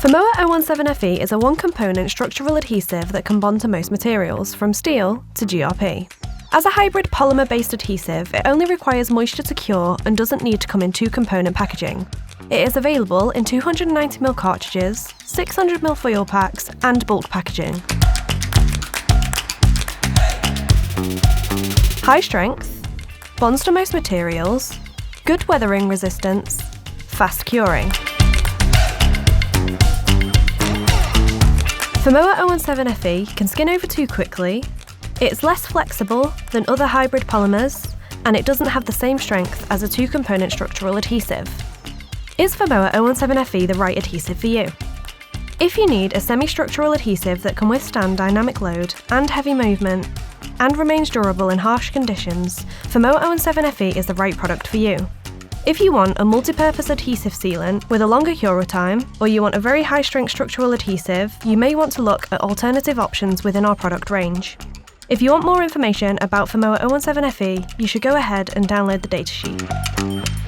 Formoa 017FE is a one-component structural adhesive that can bond to most materials, from steel to GRP. As a hybrid polymer-based adhesive, it only requires moisture to cure and doesn't need to come in two-component packaging. It is available in 290ml cartridges, 600ml foil packs, and bulk packaging. High strength, bonds to most materials, good weathering resistance, fast curing. Formoa 017FE can skin over too quickly, it's less flexible than other hybrid polymers, and it doesn't have the same strength as a two-component structural adhesive. Is Formoa 017FE the right adhesive for you? If you need a semi-structural adhesive that can withstand dynamic load and heavy movement, and remains durable in harsh conditions, Formoa 017FE is the right product for you. If you want a multi-purpose adhesive sealant with a longer cure time, or you want a very high-strength structural adhesive, you may want to look at alternative options within our product range. If you want more information about Formoa 017FE, you should go ahead and download the datasheet.